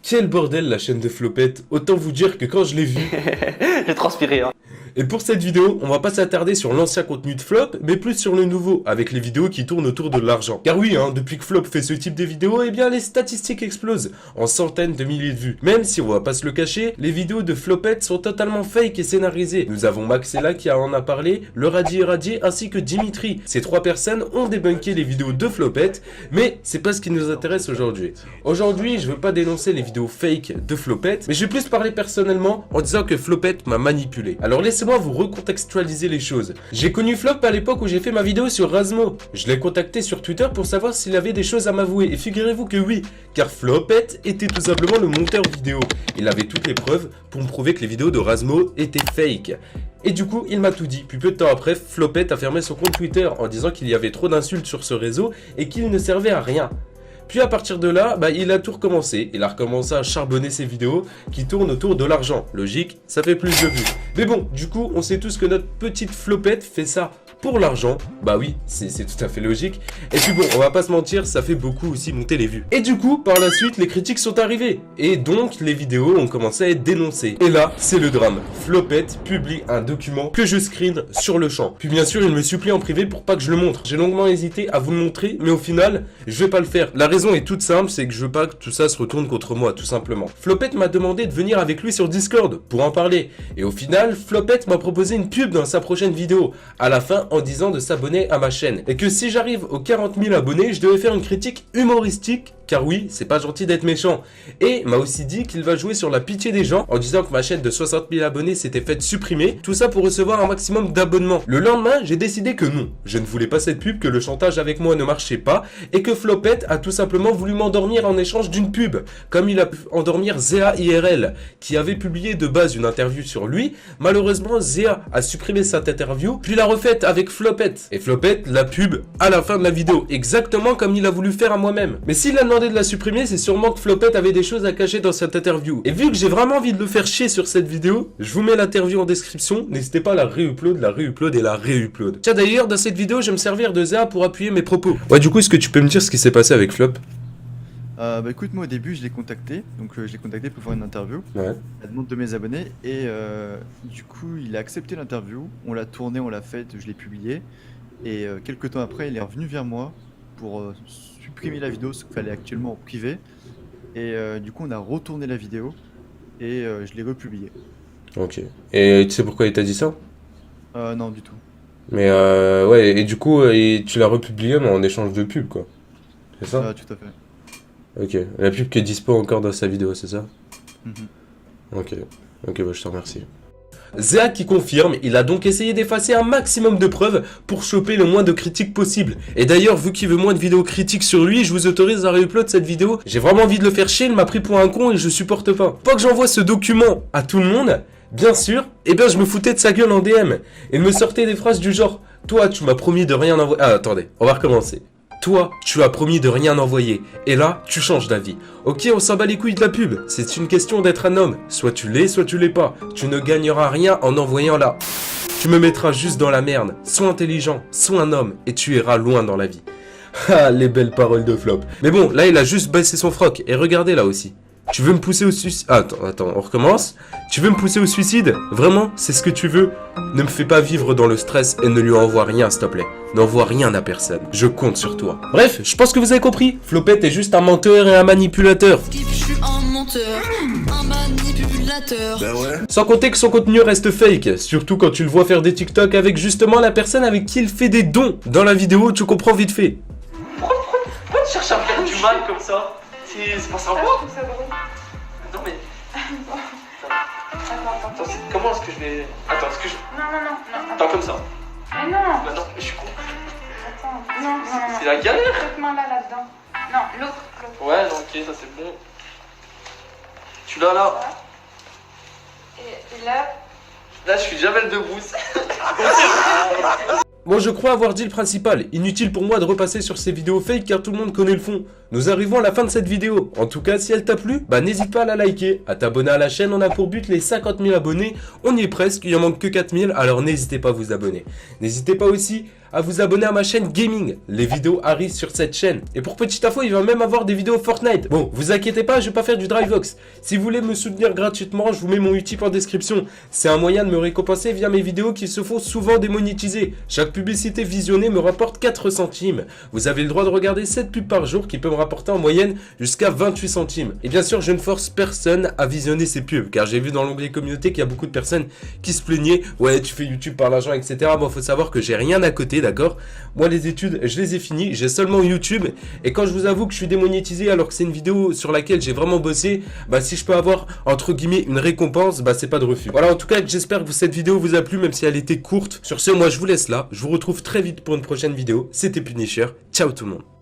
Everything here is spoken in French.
Quel bordel la chaîne de Flopette, autant vous dire que quand je l'ai vue... J'ai transpiré, hein. Et pour cette vidéo, on va pas s'attarder sur l'ancien contenu de Flop, mais plus sur le nouveau, avec les vidéos qui tournent autour de l'argent. Car oui, depuis que Flop fait ce type de vidéos, eh bien les statistiques explosent, en centaines de milliers de vues. Même si on va pas se le cacher, les vidéos de Flopette sont totalement fake et scénarisées. Nous avons Maxella qui en a parlé, le Radier Radier ainsi que Dimitri. Ces trois personnes ont débunké les vidéos de Flopette, mais c'est pas ce qui nous intéresse aujourd'hui. Aujourd'hui, je veux pas dénoncer les vidéos fake de Flopette, mais je vais plus parler personnellement en disant que Flopette m'a manipulé. Alors laissez-moi vous recontextualiser les choses. J'ai connu Flop à l'époque où j'ai fait ma vidéo sur Razmo. Je l'ai contacté sur Twitter pour savoir s'il avait des choses à m'avouer, et figurez-vous que oui, car Flopette était tout simplement le monteur vidéo. Il avait toutes les preuves pour me prouver que les vidéos de Razmo étaient fake. Et du coup, il m'a tout dit. Puis peu de temps après, Flopette a fermé son compte Twitter en disant qu'il y avait trop d'insultes sur ce réseau et qu'il ne servait à rien. Puis à partir de là, il a tout recommencé. Il a recommencé à charbonner ses vidéos qui tournent autour de l'argent. Logique, ça fait plus de vues. Mais bon, du coup, on sait tous que notre petite Flopette fait ça pour l'argent. Bah oui, c'est tout à fait logique. Et puis bon, on va pas se mentir, ça fait beaucoup aussi monter les vues. Et du coup, par la suite, les critiques sont arrivées. Et donc, les vidéos ont commencé à être dénoncées. Et là, c'est le drame. Flopette publie un document que je screen sur le champ. Puis bien sûr, il me supplie en privé pour pas que je le montre. J'ai longuement hésité à vous le montrer, mais au final, je vais pas le faire. La raison est toute simple, c'est que je veux pas que tout ça se retourne contre moi, tout simplement. Flopette m'a demandé de venir avec lui sur Discord pour en parler. Et au final, Flopette m'a proposé une pub dans sa prochaine vidéo. À la fin, en disant de s'abonner à ma chaîne. Et que si j'arrive aux 40 000 abonnés, je devais faire une critique humoristique, car oui, c'est pas gentil d'être méchant. Et m'a aussi dit qu'il va jouer sur la pitié des gens, en disant que ma chaîne de 60 000 abonnés s'était faite supprimer, tout ça pour recevoir un maximum d'abonnements. Le lendemain, j'ai décidé que non, je ne voulais pas cette pub, que le chantage avec moi ne marchait pas, et que Flopette a tout simplement voulu m'endormir en échange d'une pub, comme il a pu endormir Zéa IRL, qui avait publié de base une interview sur lui. Malheureusement, Zéa a supprimé cette interview, puis l'a refaite avec Flopette. Et Flopette la pub à la fin de la vidéo, exactement comme il a voulu faire à moi-même. Mais s'il a demandé de la supprimer, c'est sûrement que Flopette avait des choses à cacher dans cette interview. Et vu que j'ai vraiment envie de le faire chier sur cette vidéo, je vous mets l'interview en description, n'hésitez pas à la réupload et la réupload. Tiens d'ailleurs, dans cette vidéo, je vais me servir de Zéa pour appuyer mes propos. Ouais, du coup, est-ce que tu peux me dire ce qui s'est passé avec Flop? Écoute, moi au début je l'ai contacté, je l'ai contacté pour faire une interview, Ouais. à la demande de mes abonnés, et du coup il a accepté l'interview, on l'a tournée, on l'a faite, je l'ai publiée, et quelques temps après il est revenu vers moi pour supprimer la vidéo, ce qu'il fallait actuellement en privé, et du coup on a retourné la vidéo, et je l'ai republiée. Ok. Et tu sais pourquoi il t'a dit ça? Non du tout. Mais ouais, et du coup, tu l'as republié, mais en échange de pub, quoi. C'est ça? Tout à fait. Ok. La pub qui est dispo encore dans sa vidéo, c'est ça? Mhm. Ok. Ok, bah je te remercie. Zéa qui confirme, il a donc essayé d'effacer un maximum de preuves pour choper le moins de critiques possible. Et d'ailleurs, vu qu'il veut moins de vidéos critiques sur lui, je vous autorise à réupload cette vidéo. J'ai vraiment envie de le faire chier, il m'a pris pour un con et je supporte pas. Pas que j'envoie ce document à tout le monde, bien sûr, eh bien je me foutais de sa gueule en DM. Et il me sortait des phrases du genre, toi tu m'as promis de rien envoyer... Ah attendez, on va recommencer. Toi, tu as promis de rien envoyer, et là, tu changes d'avis. Ok, on s'en bat les couilles de la pub, c'est une question d'être un homme. Soit tu l'es, soit tu l'es pas. Tu ne gagneras rien en envoyant là. Tu me mettras juste dans la merde. Sois intelligent, sois un homme, et tu iras loin dans la vie. Ah, les belles paroles de Flop. Mais bon, là, il a juste baissé son froc, et regardez là aussi. Tu veux me pousser au suicide... Attends, on recommence. Tu veux me pousser au suicide? Vraiment? C'est ce que tu veux? Ne me fais pas vivre dans le stress et ne lui envoie rien, s'il te plaît. N'envoie rien à personne. Je compte sur toi. Bref, je pense que vous avez compris. Flopette est juste un menteur et un manipulateur. Je suis un menteur, un manipulateur. Ben ouais. Sans compter que son contenu reste fake. Surtout quand tu le vois faire des TikTok avec justement la personne avec qui il fait des dons. Dans la vidéo, tu comprends vite fait. Pourquoi tu cherches à me faire du mal comme ça? C'est pas sympa. Non mais... Attends, comment est-ce que je vais... Attends, est-ce que je... Non. Attends, comme ça. Mais non. Bah non, mais je suis con. Attends. Non. C'est la galère. Cette main là-dedans. Non, l'autre. Ouais, non, ok, ça c'est bon. Tu l'as là. Et là. Là, je suis Jamel Debbouze. Bon, je crois avoir dit le principal. Inutile pour moi de repasser sur ces vidéos fake car tout le monde connaît le fond. Nous arrivons à la fin de cette vidéo. En tout cas, si elle t'a plu, n'hésite pas à la liker, à t'abonner à la chaîne. On a pour but les 50 000 abonnés. On y est presque, il en manque que 4 000, alors n'hésitez pas à vous abonner. N'hésitez pas aussi à vous abonner à ma chaîne gaming. Les vidéos arrivent sur cette chaîne. Et pour petite info, il va même avoir des vidéos Fortnite. Bon, vous inquiétez pas, je vais pas faire du Drivevox. Si vous voulez me soutenir gratuitement, je vous mets mon Utip en description. C'est un moyen de me récompenser via mes vidéos qui se font souvent démonétiser. Chaque publicité visionnée me rapporte 4 centimes. Vous avez le droit de regarder 7 pubs par jour qui peut me rapporter en moyenne jusqu'à 28 centimes. Et bien sûr, je ne force personne à visionner ces pubs, car j'ai vu dans l'onglet communauté qu'il y a beaucoup de personnes qui se plaignaient. Ouais, tu fais YouTube par l'argent, etc. Moi, faut savoir que j'ai rien à côté, d'accord? Moi, les études, je les ai finies. J'ai seulement YouTube. Et quand je vous avoue que je suis démonétisé alors que c'est une vidéo sur laquelle j'ai vraiment bossé, bah si je peux avoir, entre guillemets, une récompense, bah c'est pas de refus. Voilà, en tout cas, j'espère que cette vidéo vous a plu, même si elle était courte. Sur ce, moi, je vous laisse là. Je vous retrouve très vite pour une prochaine vidéo. C'était Punisher. Ciao tout le monde.